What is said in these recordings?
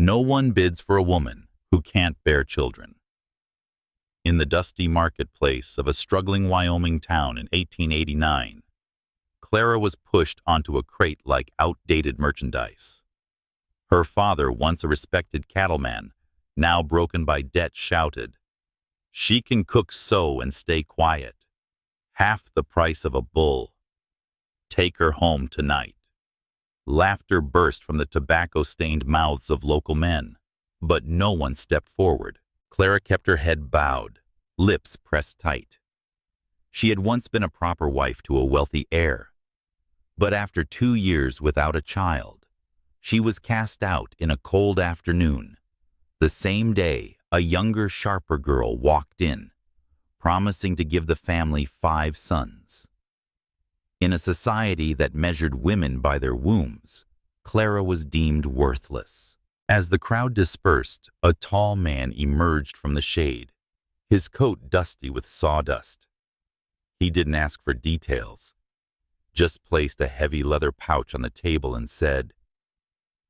No one bids for a woman who can't bear children. In the dusty marketplace of a struggling Wyoming town in 1889, Clara was pushed onto a crate like outdated merchandise. Her father, once a respected cattleman, now broken by debt, shouted, "She can cook so and stay quiet. Half the price of a bull. Take her home tonight." Laughter burst from the tobacco-stained mouths of local men, but no one stepped forward. Clara kept her head bowed, lips pressed tight. She had once been a proper wife to a wealthy heir, but after 2 years without a child, she was cast out in a cold afternoon. The same day, a younger, sharper girl walked in, promising to give the family 5 sons. In a society that measured women by their wombs, Clara was deemed worthless. As the crowd dispersed, a tall man emerged from the shade, his coat dusty with sawdust. He didn't ask for details, just placed a heavy leather pouch on the table and said,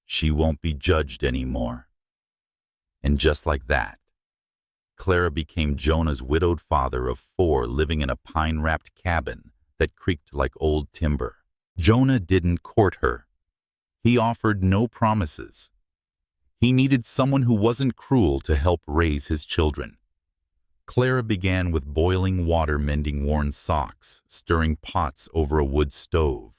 "She won't be judged anymore." And just like that, Clara became Jonah's widowed father of 4 living in a pine-wrapped cabin that creaked like old timber. Jonah didn't court her. He offered no promises. He needed someone who wasn't cruel to help raise his children. Clara began with boiling water, mending worn socks, stirring pots over a wood stove.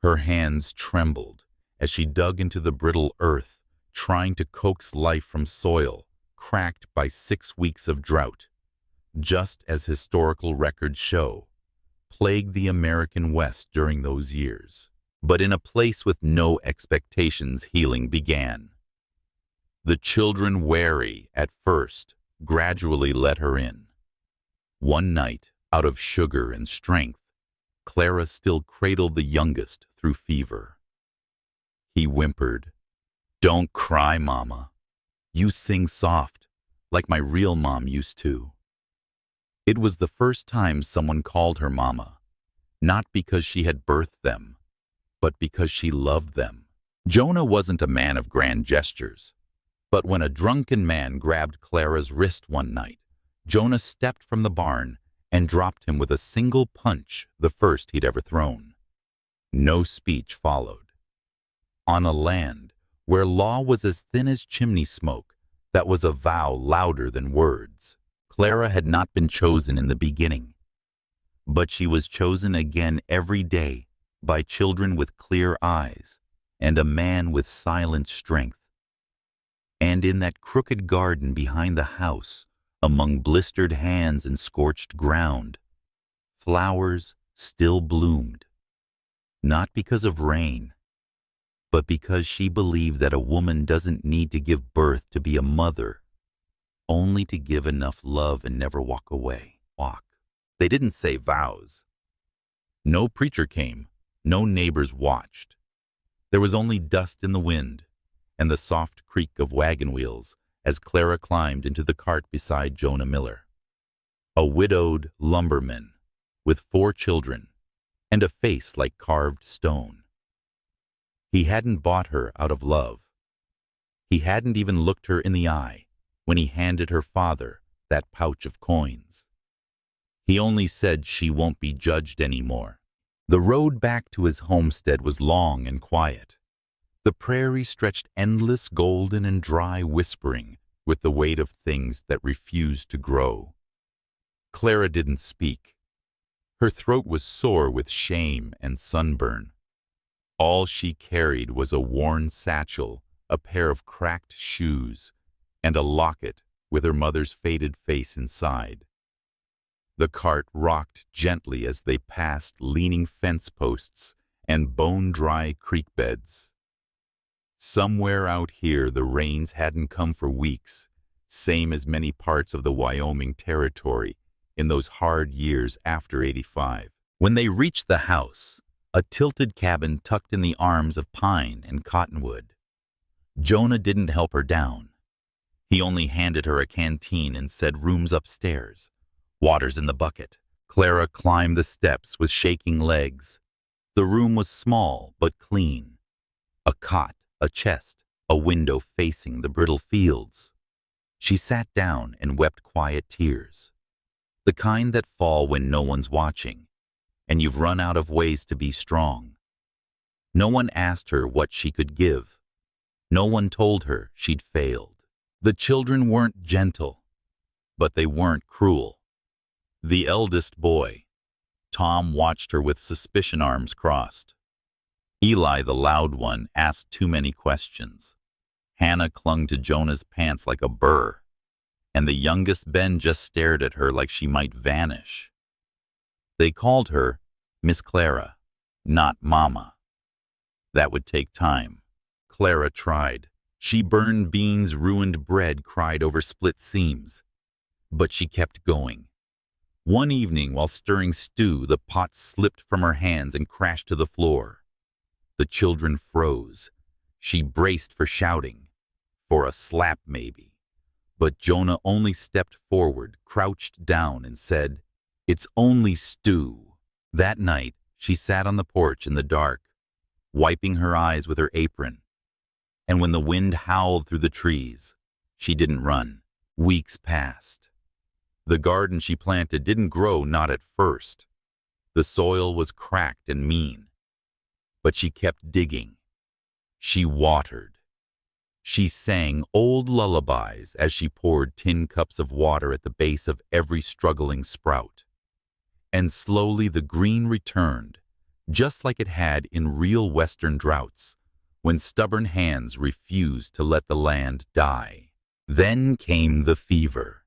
Her hands trembled as she dug into the brittle earth, trying to coax life from soil cracked by 6 weeks of drought, just as historical records show, plagued the American West during those years. But in a place with no expectations, healing began. The children, wary at first, gradually let her in. One night, out of sugar and strength, Clara still cradled the youngest through fever. He whimpered, "Don't cry, Mama. You sing soft, like my real mom used to." It was the first time someone called her Mama, not because she had birthed them, but because she loved them. Jonah wasn't a man of grand gestures, but when a drunken man grabbed Clara's wrist one night, Jonah stepped from the barn and dropped him with a single punch, the first he'd ever thrown. No speech followed. On a land where law was as thin as chimney smoke, that was a vow louder than words. Clara had not been chosen in the beginning, but she was chosen again every day by children with clear eyes and a man with silent strength. And in that crooked garden behind the house, among blistered hands and scorched ground, flowers still bloomed, not because of rain, but because she believed that a woman doesn't need to give birth to be a mother, only to give enough love and never walk away. They didn't say vows. No preacher came, no neighbors watched. There was only dust in the wind and the soft creak of wagon wheels as Clara climbed into the cart beside Jonah Miller, a widowed lumberman with 4 children and a face like carved stone. He hadn't bought her out of love. He hadn't even looked her in the eye when he handed her father that pouch of coins. He only said she won't be judged anymore. The road back to his homestead was long and quiet. The prairie stretched endless, golden and dry, whispering with the weight of things that refused to grow. Clara didn't speak. Her throat was sore with shame and sunburn. All she carried was a worn satchel, a pair of cracked shoes, and a locket with her mother's faded face inside. The cart rocked gently as they passed leaning fence posts and bone-dry creek beds. Somewhere out here the rains hadn't come for weeks, same as many parts of the Wyoming Territory in those hard years after '85. When they reached the house, a tilted cabin tucked in the arms of pine and cottonwood, Jonah didn't help her down. He only handed her a canteen and said, "Rooms upstairs. Water's in the bucket." Clara climbed the steps with shaking legs. The room was small but clean. A cot, a chest, a window facing the brittle fields. She sat down and wept quiet tears, the kind that fall when no one's watching, and you've run out of ways to be strong. No one asked her what she could give. No one told her she'd failed. The children weren't gentle, but they weren't cruel. The eldest boy, Tom, watched her with suspicion, arms crossed. Eli, the loud one, asked too many questions. Hannah clung to Jonah's pants like a burr, and the youngest Ben just stared at her like she might vanish. They called her Miss Clara, not Mama. That would take time. Clara tried. She burned beans, ruined bread, cried over split seams. But she kept going. One evening, while stirring stew, the pot slipped from her hands and crashed to the floor. The children froze. She braced for shouting, for a slap maybe. But Jonah only stepped forward, crouched down, and said, "It's only stew." That night, she sat on the porch in the dark, wiping her eyes with her apron. And when the wind howled through the trees, she didn't run. Weeks passed. The garden she planted didn't grow, not at first. The soil was cracked and mean. But she kept digging. She watered. She sang old lullabies as she poured tin cups of water at the base of every struggling sprout. And slowly the green returned, just like it had in real Western droughts, when stubborn hands refused to let the land die. Then came the fever.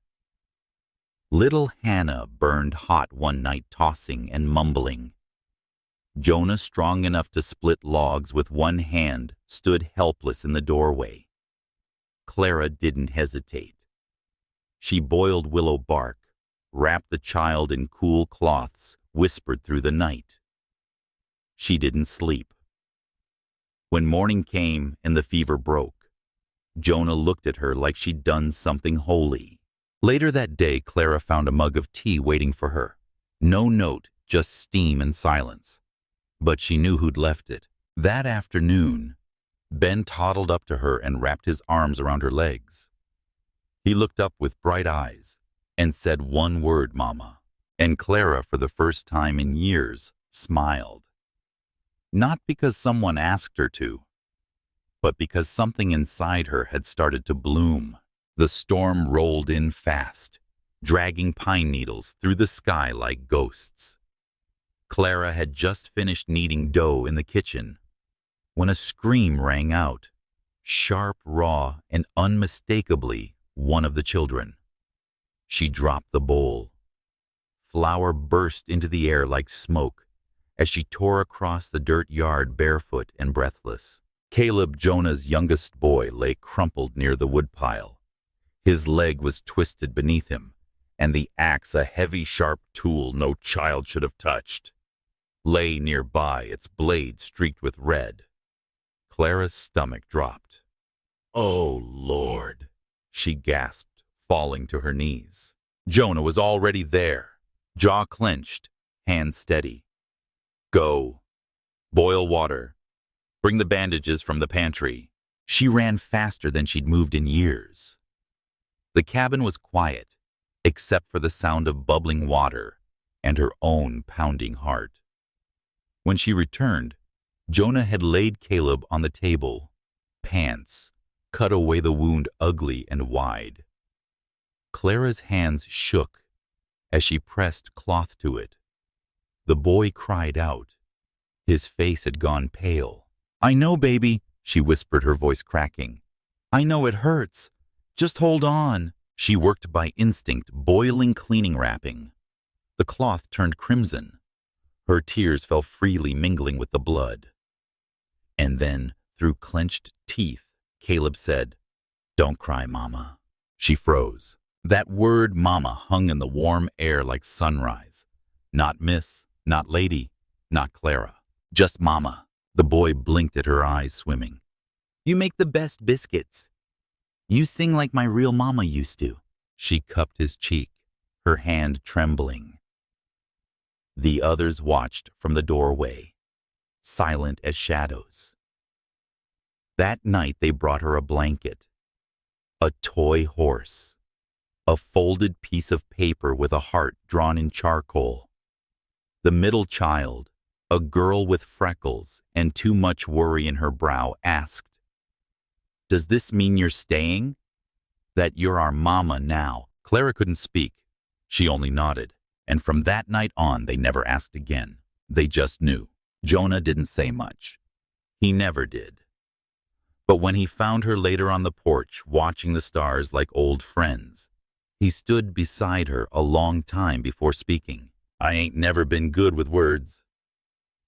Little Hannah burned hot one night, tossing and mumbling. Jonah, strong enough to split logs with one hand, stood helpless in the doorway. Clara didn't hesitate. She boiled willow bark, wrapped the child in cool cloths, whispered through the night. She didn't sleep. When morning came and the fever broke, Jonah looked at her like she'd done something holy. Later that day, Clara found a mug of tea waiting for her. No note, just steam and silence. But she knew who'd left it. That afternoon, Ben toddled up to her and wrapped his arms around her legs. He looked up with bright eyes and said one word, "Mama." And Clara, for the first time in years, smiled. Not because someone asked her to, but because something inside her had started to bloom. The storm rolled in fast, dragging pine needles through the sky like ghosts. Clara had just finished kneading dough in the kitchen when a scream rang out, sharp, raw, and unmistakably one of the children. She dropped the bowl. Flour burst into the air like smoke as she tore across the dirt yard barefoot and breathless. Caleb, Jonah's youngest boy, lay crumpled near the woodpile. His leg was twisted beneath him, and the axe, a heavy, sharp tool no child should have touched, lay nearby, its blade streaked with red. Clara's stomach dropped. "Oh, Lord," she gasped, falling to her knees. Jonah was already there, jaw clenched, hand steady. "Go. Boil water. Bring the bandages from the pantry." She ran faster than she'd moved in years. The cabin was quiet, except for the sound of bubbling water and her own pounding heart. When she returned, Jonah had laid Caleb on the table, pants, cut away the wound ugly and wide. Clara's hands shook as she pressed cloth to it. The boy cried out. His face had gone pale. "I know, baby," she whispered, her voice cracking. "I know it hurts. Just hold on." She worked by instinct, boiling cleaning wrapping. The cloth turned crimson. Her tears fell freely, mingling with the blood. And then, through clenched teeth, Caleb said, "Don't cry, Mama." She froze. That word, Mama, hung in the warm air like sunrise. Not Miss, not Lady, not Clara. Just Mama. The boy blinked at her, eyes swimming. "You make the best biscuits. You sing like my real mama used to." She cupped his cheek, her hand trembling. The others watched from the doorway, silent as shadows. That night they brought her a blanket, a toy horse, a folded piece of paper with a heart drawn in charcoal. The middle child, a girl with freckles and too much worry in her brow, asked, "Does this mean you're staying? That you're our mama now?" Clara couldn't speak. She only nodded, and from that night on they never asked again. They just knew. Jonah didn't say much. He never did. But when he found her later on the porch, watching the stars like old friends, he stood beside her a long time before speaking. "I ain't never been good with words,"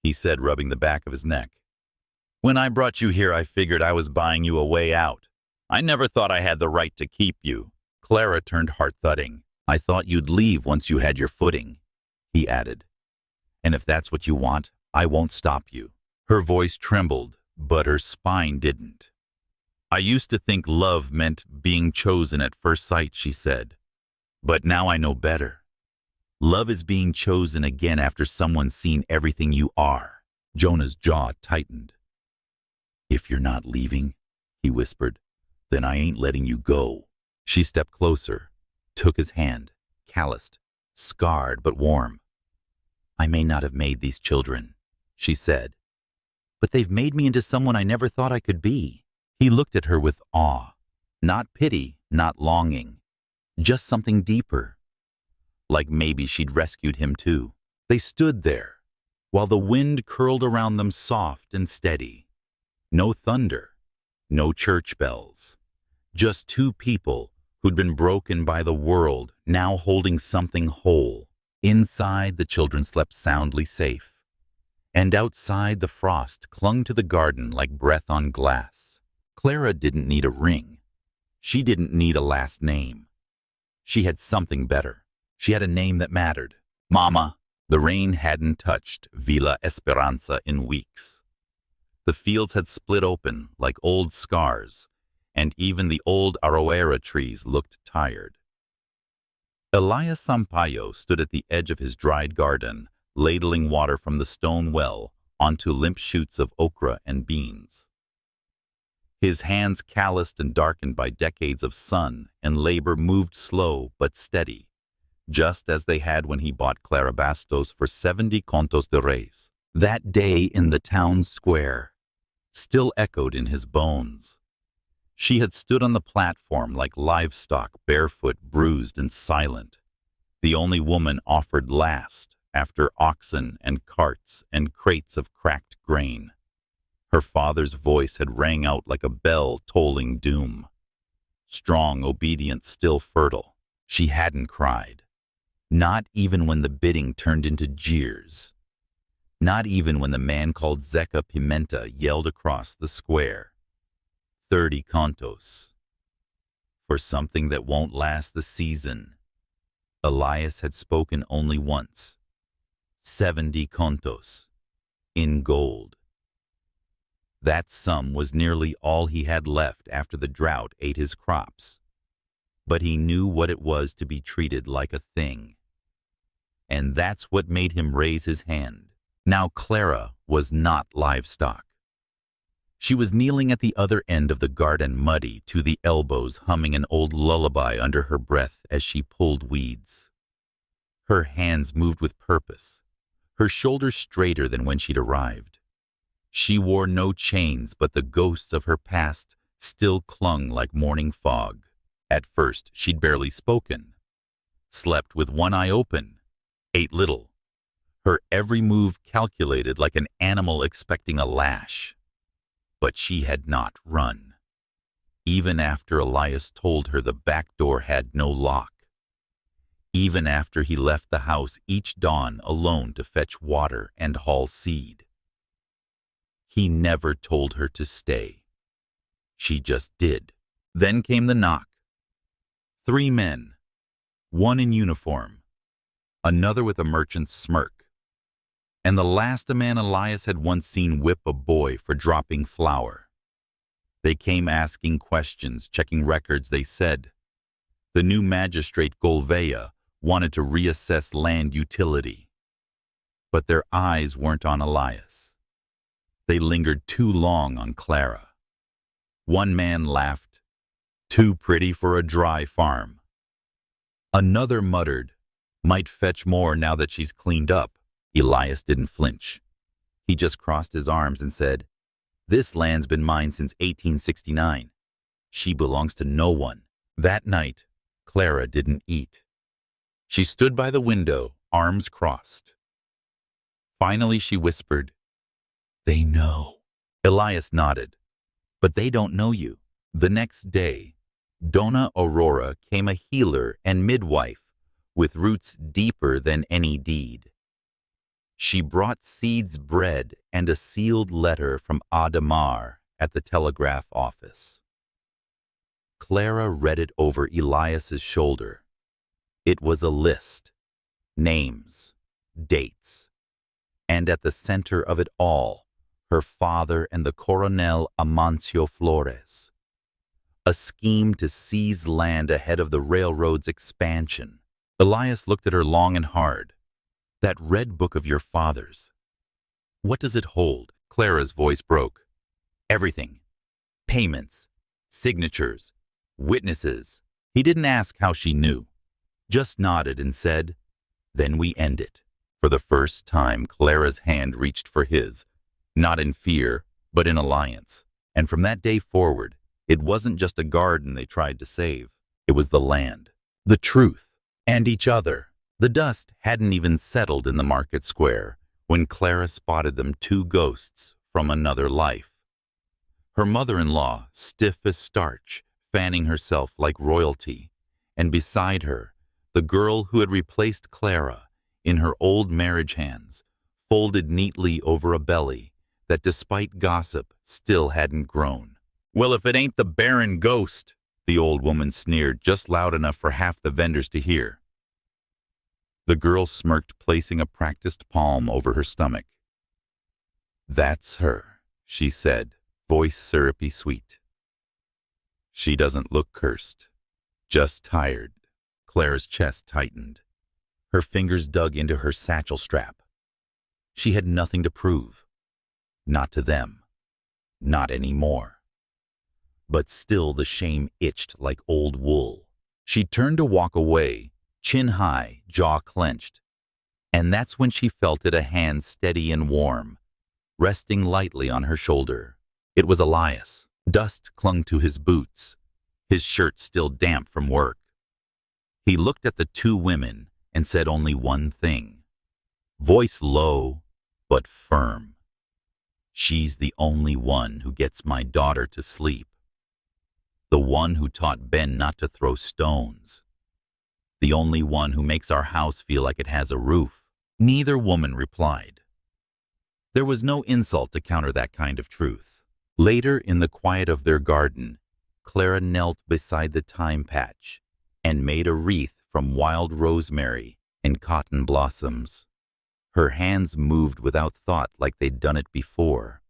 he said, rubbing the back of his neck. "When I brought you here, I figured I was buying you a way out. I never thought I had the right to keep you." Clara turned heart-thudding. "I thought you'd leave once you had your footing," he added. "And if that's what you want, I won't stop you." Her voice trembled, but her spine didn't. "I used to think love meant being chosen at first sight," she said. "But now I know better. Love is being chosen again after someone's seen everything you are." Jonah's jaw tightened. "If you're not leaving," he whispered, "then I ain't letting you go." She stepped closer, took his hand, calloused, scarred but warm. "I may not have made these children," she said, "but they've made me into someone I never thought I could be." He looked at her with awe, not pity, not longing, just something deeper, like maybe she'd rescued him too. They stood there, while the wind curled around them soft and steady. No thunder, no church bells, just two people who'd been broken by the world, now holding something whole. Inside, the children slept soundly safe, and outside, the frost clung to the garden like breath on glass. Clara didn't need a ring. She didn't need a last name. She had something better. She had a name that mattered. Mama. The rain hadn't touched Villa Esperanza in weeks. The fields had split open like old scars, and even the old aroera trees looked tired. Elias Sampaio stood at the edge of his dried garden, ladling water from the stone well onto limp shoots of okra and beans. His hands, calloused and darkened by decades of sun and labor, moved slow but steady, just as they had when he bought Clara Bastos for 70 contos de reis. That day in the town square still echoed in his bones. She had stood on the platform like livestock, barefoot, bruised and silent, the only woman offered last after oxen and carts and crates of cracked grain. Her father's voice had rang out like a bell tolling doom. Strong, obedient, still fertile. She hadn't cried. Not even when the bidding turned into jeers. Not even when the man called Zeca Pimenta yelled across the square, 30 contos. For something that won't last the season. Elias had spoken only once. 70 contos. In gold. That sum was nearly all he had left after the drought ate his crops. But he knew what it was to be treated like a thing. And that's what made him raise his hand. Now Clara was not livestock. She was kneeling at the other end of the garden, muddy to the elbows, humming an old lullaby under her breath as she pulled weeds. Her hands moved with purpose, her shoulders straighter than when she'd arrived. She wore no chains, but the ghosts of her past still clung like morning fog. At first, she'd barely spoken, slept with one eye open, ate little, her every move calculated like an animal expecting a lash. But she had not run, even after Elias told her the back door had no lock, even after he left the house each dawn alone to fetch water and haul seed. He never told her to stay. She just did. Then came the knock. 3 men, one in uniform, another with a merchant's smirk, and the last a man Elias had once seen whip a boy for dropping flour. They came asking questions, checking records. They said the new magistrate Golvea wanted to reassess land utility. But their eyes weren't on Elias. They lingered too long on Clara. One man laughed, "Too pretty for a dry farm." Another muttered, "Might fetch more now that she's cleaned up." Elias didn't flinch. He just crossed his arms and said, "This land's been mine since 1869. She belongs to no one." That night, Clara didn't eat. She stood by the window, arms crossed. Finally, she whispered, "They know." Elias nodded, "But they don't know you." The next day, Donna Aurora came a healer and midwife with roots deeper than any deed. She brought seeds bread and a sealed letter from Adamar at the telegraph office. Clara read it over Elias's shoulder. It was a list, names, dates, and at the center of it all, her father and the Coronel Amancio Flores. A scheme to seize land ahead of the railroad's expansion. Elias looked at her long and hard. "That red book of your father's. What does it hold?" Clara's voice broke. "Everything. Payments, signatures, witnesses." He didn't ask how she knew, just nodded and said, "Then we end it." For the first time, Clara's hand reached for his, not in fear, but in alliance. And from that day forward, it wasn't just a garden they tried to save. It was the land, the truth, and each other. The dust hadn't even settled in the market square when Clara spotted them, two ghosts from another life. Her mother-in-law, stiff as starch, fanning herself like royalty, and beside her, the girl who had replaced Clara in her old marriage hands, folded neatly over a belly that, despite gossip, still hadn't grown. "Well, if it ain't the barren ghost," the old woman sneered, just loud enough for half the vendors to hear. The girl smirked, placing a practiced palm over her stomach. "That's her," she said, voice syrupy sweet. "She doesn't look cursed, just tired." Clara's chest tightened. Her fingers dug into her satchel strap. She had nothing to prove. Not to them. Not anymore. But still the shame itched like old wool. She turned to walk away, chin high, jaw clenched. And that's when she felt it, a hand steady and warm, resting lightly on her shoulder. It was Elias. Dust clung to his boots, his shirt still damp from work. He looked at the two women and said only one thing, voice low but firm. "She's the only one who gets my daughter to sleep. The one who taught Ben not to throw stones. The only one who makes our house feel like it has a roof." Neither woman replied. There was no insult to counter that kind of truth. Later, in the quiet of their garden, Clara knelt beside the thyme patch and made a wreath from wild rosemary and cotton blossoms. Her hands moved without thought, like they'd done it before.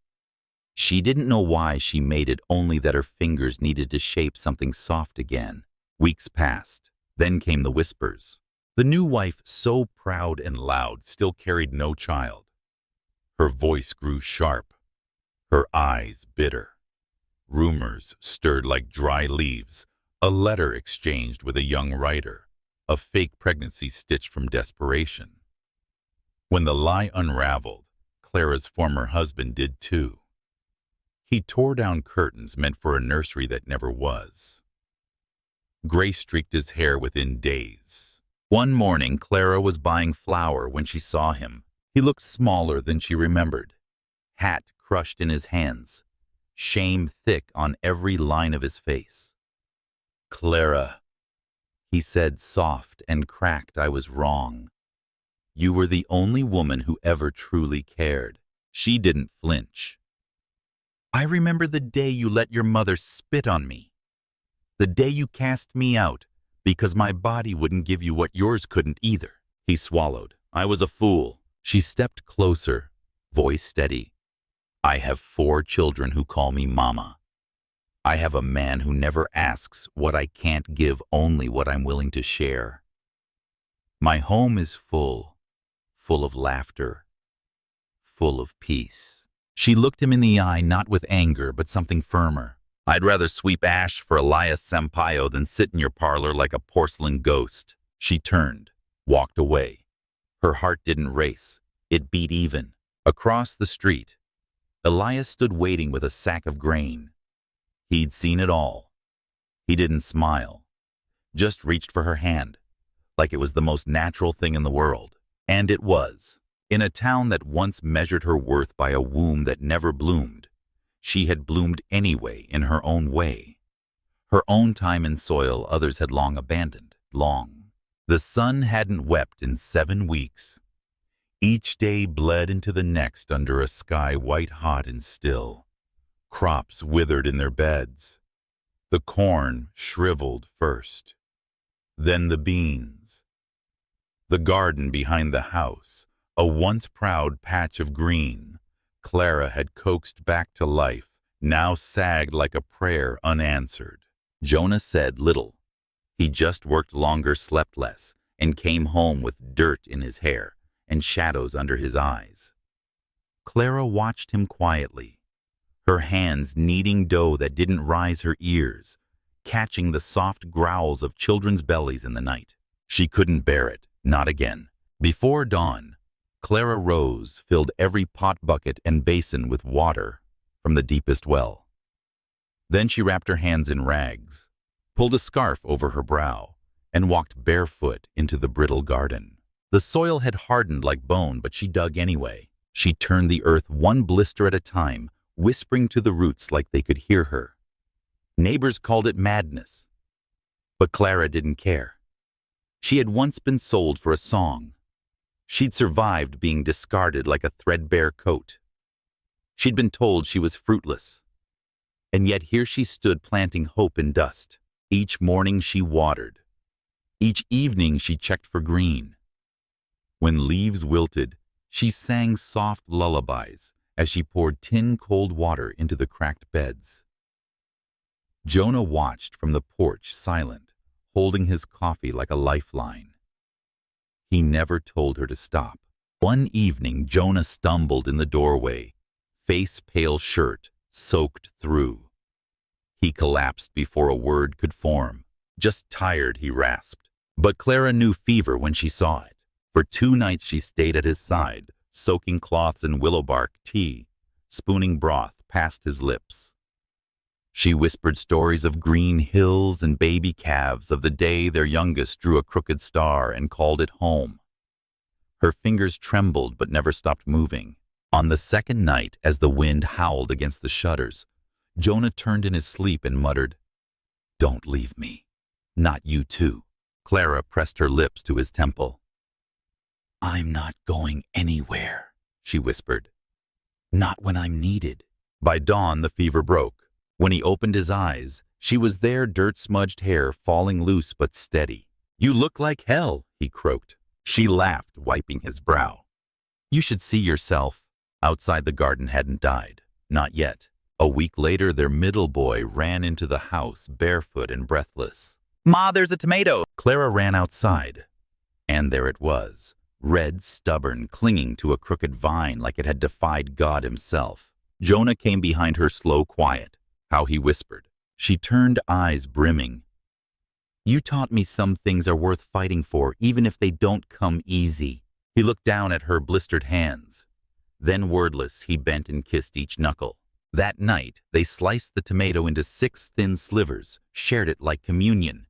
She didn't know why she made it, only that her fingers needed to shape something soft again. Weeks passed. Then came the whispers. The new wife, so proud and loud, still carried no child. Her voice grew sharp, her eyes bitter. Rumors stirred like dry leaves, a letter exchanged with a young writer, a fake pregnancy stitched from desperation. When the lie unraveled, Clara's former husband did too. He tore down curtains meant for a nursery that never was. Gray streaked his hair within days. One morning, Clara was buying flour when she saw him. He looked smaller than she remembered, hat crushed in his hands, shame thick on every line of his face. "Clara," he said, soft and cracked, "I was wrong. You were the only woman who ever truly cared." She didn't flinch. "I remember the day you let your mother spit on me. The day you cast me out because my body wouldn't give you what yours couldn't either." He swallowed. "I was a fool." She stepped closer, voice steady. "I have 4 children who call me Mama. I have a man who never asks what I can't give, only what I'm willing to share. My home is full of laughter, full of peace." She looked him in the eye, not with anger, but something firmer. I'd rather sweep ash for Elias Sampaio than sit in your parlor like a porcelain ghost. She turned, walked away. Her heart didn't race. It beat even. Across the street, Elias stood waiting with a sack of grain. He'd seen it all. He didn't smile, just reached for her hand, like it was the most natural thing in the world. And it was. In a town that once measured her worth by a womb that never bloomed, she had bloomed anyway in her own way. Her own time and soil others had long abandoned, long. The sun hadn't wept in 7 weeks. Each day bled into the next under a sky white-hot and still. Crops withered in their beds. The corn shriveled first. Then the beans. The garden behind the house, a once proud patch of green, Clara had coaxed back to life, now sagged like a prayer unanswered. Jonah said little. He just worked longer, slept less, and came home with dirt in his hair and shadows under his eyes. Clara watched him quietly, her hands kneading dough that didn't rise her ears, catching the soft growls of children's bellies in the night. She couldn't bear it, not again. Before dawn, Clara rose, filled every pot bucket and basin with water from the deepest well. Then she wrapped her hands in rags, pulled a scarf over her brow, and walked barefoot into the brittle garden. The soil had hardened like bone, but she dug anyway. She turned the earth one blister at a time, whispering to the roots like they could hear her. Neighbors called it madness, but Clara didn't care. She had once been sold for a song. She'd survived being discarded like a threadbare coat. She'd been told she was fruitless. And yet here she stood planting hope in dust. Each morning she watered. Each evening she checked for green. When leaves wilted, she sang soft lullabies as she poured tin cold water into the cracked beds. Jonah watched from the porch, silent, holding his coffee like a lifeline. He never told her to stop. One evening, Jonah stumbled in the doorway, face-pale shirt soaked through. He collapsed before a word could form. Just tired, he rasped. But Clara knew fever when she saw it. For 2 nights she stayed at his side, soaking cloths in willow bark tea, spooning broth past his lips. She whispered stories of green hills and baby calves, of the day their youngest drew a crooked star and called it home. Her fingers trembled but never stopped moving. On the second night, as the wind howled against the shutters, Jonah turned in his sleep and muttered, "Don't leave me. Not you too." Clara pressed her lips to his temple. "I'm not going anywhere," she whispered. "Not when I'm needed." By dawn, the fever broke. When he opened his eyes, she was there, dirt-smudged hair falling loose but steady. "You look like hell," he croaked. She laughed, wiping his brow. "You should see yourself." Outside, the garden hadn't died. Not yet. A week later, their middle boy ran into the house, barefoot and breathless. "Ma, there's a tomato!" Clara ran outside. And there it was, red, stubborn, clinging to a crooked vine like it had defied God himself. Jonah came behind her, slow, quiet. How he whispered. She turned, eyes brimming. "You taught me some things are worth fighting for, even if they don't come easy." He looked down at her blistered hands. Then, wordless, he bent and kissed each knuckle. That night, they sliced the tomato into 6 thin slivers, shared it like communion.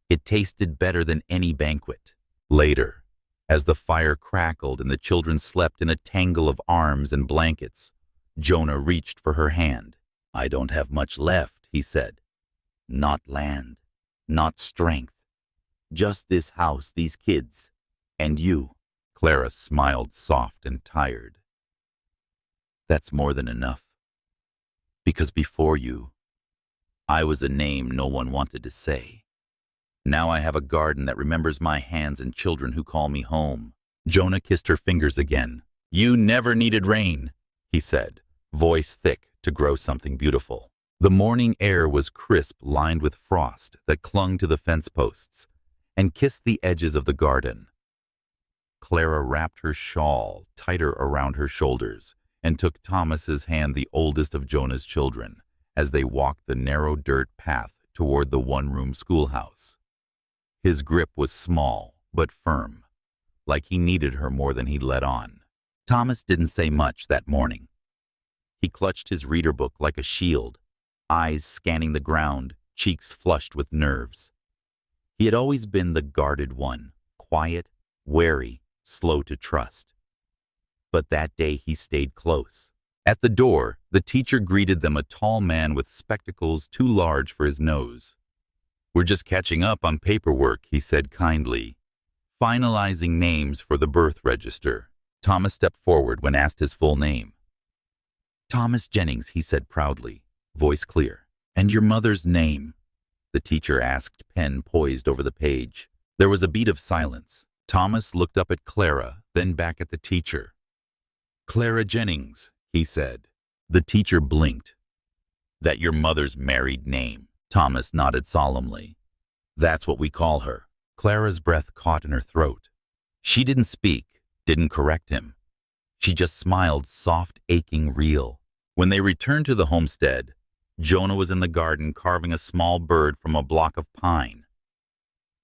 It tasted better than any banquet. Later, as the fire crackled and the children slept in a tangle of arms and blankets, Jonah reached for her hand. "I don't have much left," he said. "Not land, not strength. Just this house, these kids, and you." Clara smiled, soft and tired. "That's more than enough. Because before you, I was a name no one wanted to say. Now I have a garden that remembers my hands and children who call me home." Jonah kissed her fingers again. "You never needed rain," he said, voice thick to grow something beautiful. The morning air was crisp, lined with frost that clung to the fence posts and kissed the edges of the garden. Clara wrapped her shawl tighter around her shoulders and took Thomas's hand, the oldest of Jonah's children, as they walked the narrow dirt path toward the one-room schoolhouse. His grip was small but firm, like he needed her more than he let on. Thomas didn't say much that morning. He clutched his reader book like a shield, eyes scanning the ground, cheeks flushed with nerves. He had always been the guarded one, quiet, wary, slow to trust. But that day he stayed close. At the door, the teacher greeted them, a tall man with spectacles too large for his nose. "We're just catching up on paperwork," he said kindly, finalizing names for the birth register. Thomas stepped forward when asked his full name. "Thomas Jennings," he said proudly, voice clear. "And your mother's name?" the teacher asked, pen poised over the page. There was a beat of silence. Thomas looked up at Clara, then back at the teacher. "Clara Jennings," he said. The teacher blinked. "That your mother's married name?" Thomas nodded solemnly. "That's what we call her." Clara's breath caught in her throat. She didn't speak, didn't correct him. She just smiled, soft, aching, real. When they returned to the homestead, Jonah was in the garden carving a small bird from a block of pine.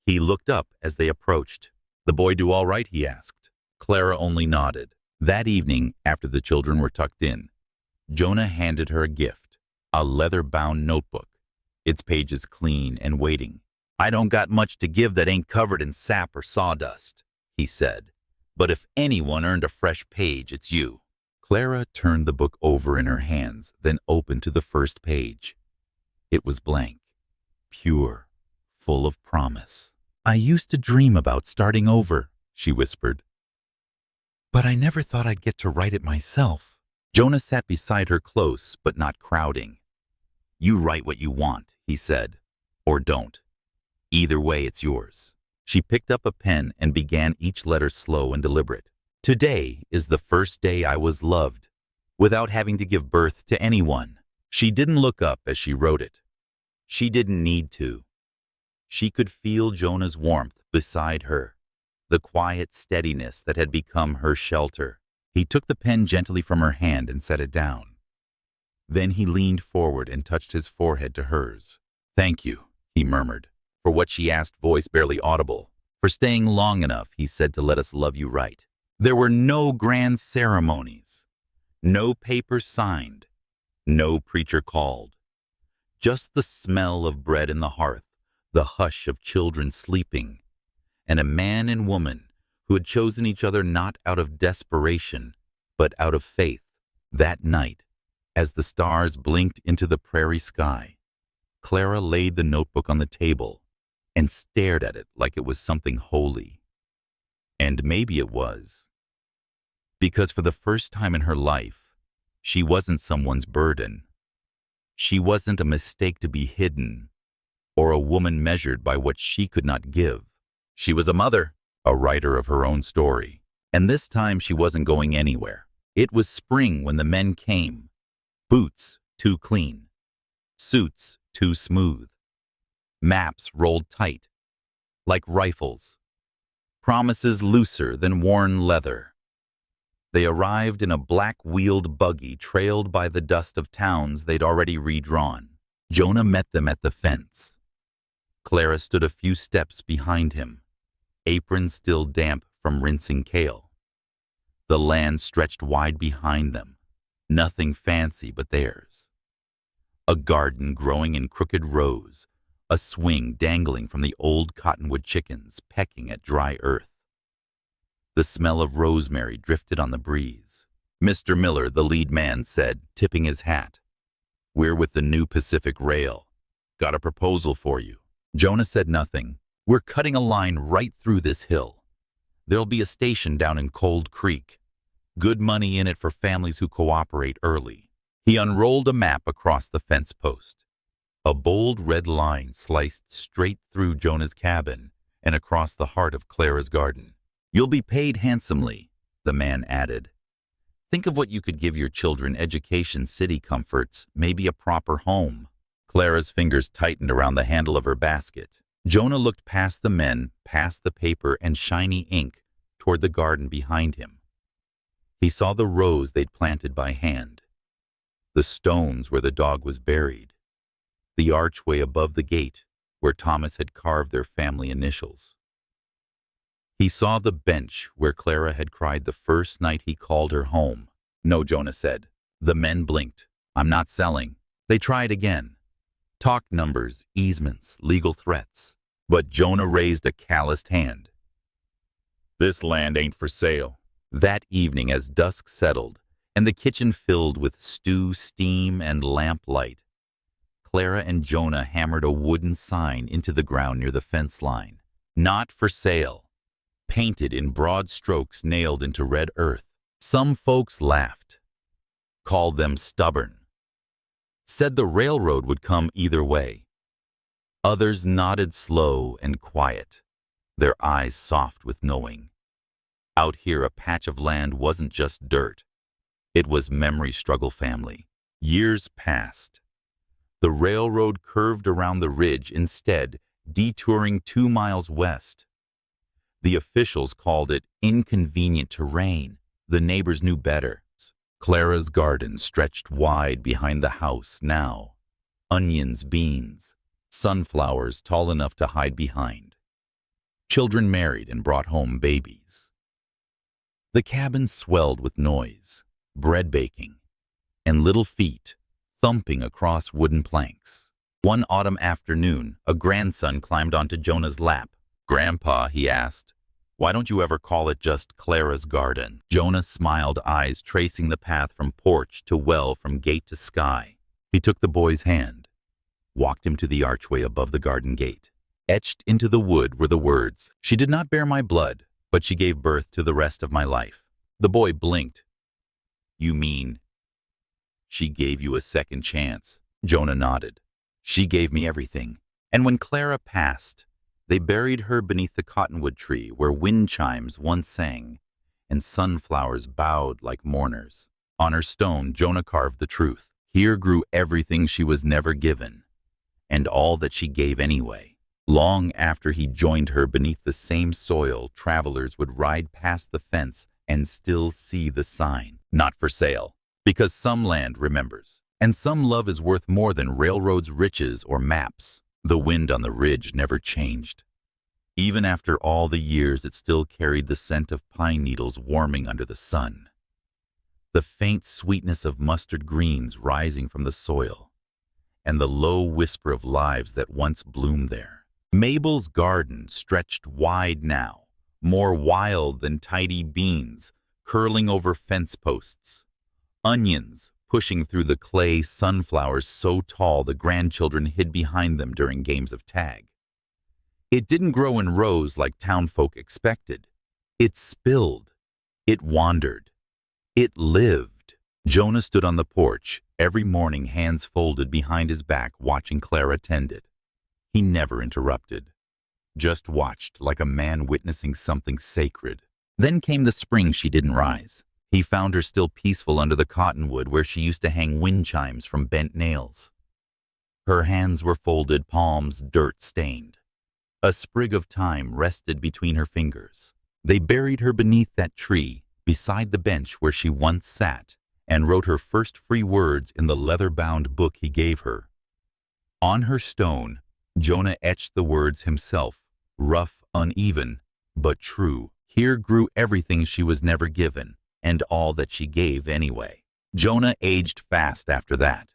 He looked up as they approached. "The boy do all right?" he asked. Clara only nodded. That evening, after the children were tucked in, Jonah handed her a gift, a leather-bound notebook, its pages clean and waiting. "I don't got much to give that ain't covered in sap or sawdust," he said. "But if anyone earned a fresh page, it's you." Clara turned the book over in her hands, then opened to the first page. It was blank, pure, full of promise. "I used to dream about starting over," she whispered. "But I never thought I'd get to write it myself." Jonah sat beside her close, but not crowding. "You write what you want," he said, "or don't. Either way, it's yours." She picked up a pen and began each letter slow and deliberate. "Today is the first day I was loved, without having to give birth to anyone." She didn't look up as she wrote it. She didn't need to. She could feel Jonah's warmth beside her, the quiet steadiness that had become her shelter. He took the pen gently from her hand and set it down. Then he leaned forward and touched his forehead to hers. "Thank you," he murmured, for what she asked, voice barely audible. "For staying long enough," he said, "to let us love you right." There were no grand ceremonies, no papers signed, no preacher called. Just the smell of bread in the hearth, the hush of children sleeping, and a man and woman who had chosen each other not out of desperation, but out of faith. That night, as the stars blinked into the prairie sky, Clara laid the notebook on the table and stared at it like it was something holy. And maybe it was. Because for the first time in her life, she wasn't someone's burden. She wasn't a mistake to be hidden, or a woman measured by what she could not give. She was a mother, a writer of her own story. And this time she wasn't going anywhere. It was spring when the men came. Boots too clean, suits too smooth, maps rolled tight, like rifles, promises looser than worn leather. They arrived in a black-wheeled buggy trailed by the dust of towns they'd already redrawn. Jonah met them at the fence. Clara stood a few steps behind him, apron still damp from rinsing kale. The land stretched wide behind them, nothing fancy but theirs. A garden growing in crooked rows, a swing dangling from the old cottonwood chickens pecking at dry earth. The smell of rosemary drifted on the breeze. "Mr. Miller," the lead man said, tipping his hat. "We're with the New Pacific Rail. Got a proposal for you." Jonah said nothing. "We're cutting a line right through this hill. There'll be a station down in Cold Creek. Good money in it for families who cooperate early." He unrolled a map across the fence post. A bold red line sliced straight through Jonah's cabin and across the heart of Clara's garden. "You'll be paid handsomely," the man added. "Think of what you could give your children: education, city comforts, maybe a proper home." Clara's fingers tightened around the handle of her basket. Jonah looked past the men, past the paper and shiny ink, toward the garden behind him. He saw the rows they'd planted by hand. the stones where the dog was buried, the archway above the gate where Thomas had carved their family initials. He saw the bench where Clara had cried the first night he called her home. "No," Jonah said. The men blinked. "I'm not selling." They tried again. Talked numbers, easements, legal threats. But Jonah raised a calloused hand. "This land ain't for sale." That evening, as dusk settled and the kitchen filled with stew, steam, and lamplight, Clara and Jonah hammered a wooden sign into the ground near the fence line. "Not for sale," painted in broad strokes nailed into red earth. Some folks laughed, called them stubborn, said the railroad would come either way. Others nodded slow and quiet, their eyes soft with knowing. Out here, a patch of land wasn't just dirt. It was memory struggle family. Years passed. The railroad curved around the ridge instead, detouring 2 miles west. The officials called it inconvenient terrain. The neighbors knew better. Clara's garden stretched wide behind the house now. Onions, beans, sunflowers tall enough to hide behind. Children married and brought home babies. The cabin swelled with noise, bread baking, and little feet thumping across wooden planks. One autumn afternoon, a grandson climbed onto Jonah's lap. "Grandpa," he asked, "why don't you ever call it just Clara's garden?" Jonah smiled, eyes tracing the path from porch to well, from gate to sky. He took the boy's hand, walked him to the archway above the garden gate. Etched into the wood were the words, "She did not bear my blood, but she gave birth to the rest of my life." The boy blinked. "You mean she gave you a second chance?" Jonah nodded. "She gave me everything. And when Clara passed, they buried her beneath the cottonwood tree where wind chimes once sang and sunflowers bowed like mourners. On her stone, Jonah carved the truth. Here grew everything she was never given, and all that she gave anyway. Long after he joined her beneath the same soil, travelers would ride past the fence and still see the sign, "Not for sale." Because some land remembers, and some love is worth more than railroads, riches, or maps. The wind on the ridge never changed. Even after all the years, it still carried the scent of pine needles warming under the sun, the faint sweetness of mustard greens rising from the soil, and the low whisper of lives that once bloomed there. Mabel's garden stretched wide now, more wild than tidy beans curling over fence posts. Onions pushing through the clay, sunflowers so tall the grandchildren hid behind them during games of tag. It didn't grow in rows like townfolk expected. It spilled. It wandered. It lived. Jonah stood on the porch, every morning, hands folded behind his back, watching Clara tend it. He never interrupted, just watched like a man witnessing something sacred. Then came the spring she didn't rise. He found her still peaceful under the cottonwood where she used to hang wind chimes from bent nails. Her hands were folded, palms dirt-stained. A sprig of thyme rested between her fingers. They buried her beneath that tree, beside the bench where she once sat, and wrote her first free words in the leather-bound book he gave her. On her stone, Jonah etched the words himself, rough, uneven, but true. Here grew everything she was never given, and all that she gave anyway. Jonah aged fast after that.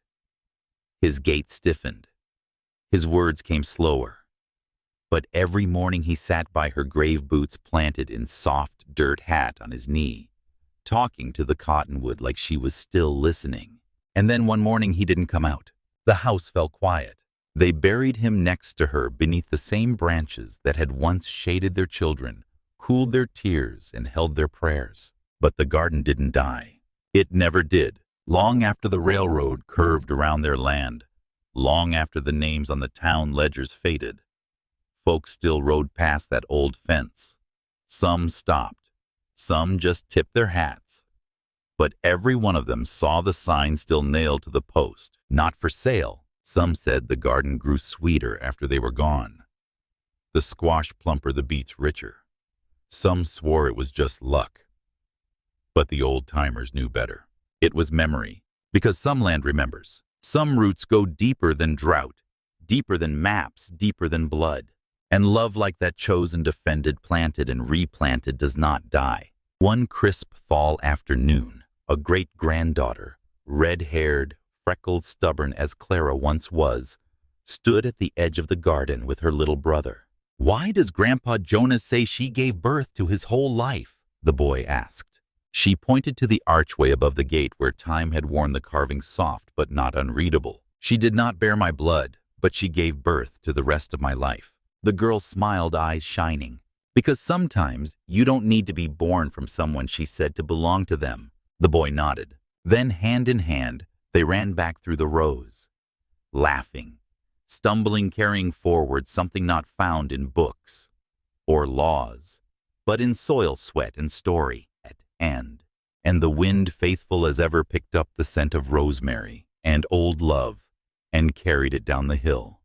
His gait stiffened. His words came slower. But every morning he sat by her grave boots planted in soft dirt hat on his knee, talking to the cottonwood like she was still listening. And then one morning he didn't come out. The house fell quiet. They buried him next to her beneath the same branches that had once shaded their children, cooled their tears, and held their prayers. But the garden didn't die. It never did. Long after the railroad curved around their land, long after the names on the town ledgers faded, folks still rode past that old fence. Some stopped. Some just tipped their hats. But every one of them saw the sign still nailed to the post, "Not for sale." Some said the garden grew sweeter after they were gone. The squash plumper, the beets richer. Some swore it was just luck. But the old-timers knew better. It was memory, Because some land remembers. Some roots go deeper than drought, deeper than maps, deeper than blood. And love like that chosen, defended, planted, and replanted does not die. One crisp fall afternoon, a great-granddaughter, red-haired, freckled, stubborn as Clara once was, stood at the edge of the garden with her little brother. "Why does Grandpa Jonas say she gave birth to his whole life?" the boy asked. She pointed to the archway above the gate where time had worn the carving soft but not unreadable. "She did not bear my blood, but she gave birth to the rest of my life." The girl smiled, eyes shining. "Because sometimes you don't need to be born from someone," she said, "to belong to them." The boy nodded. Then, hand in hand, they ran back through the rows, laughing, stumbling, carrying forward something not found in books or laws, but in soil, sweat, and story. And the wind, faithful as ever, picked up the scent of rosemary and old love and carried it down the hill.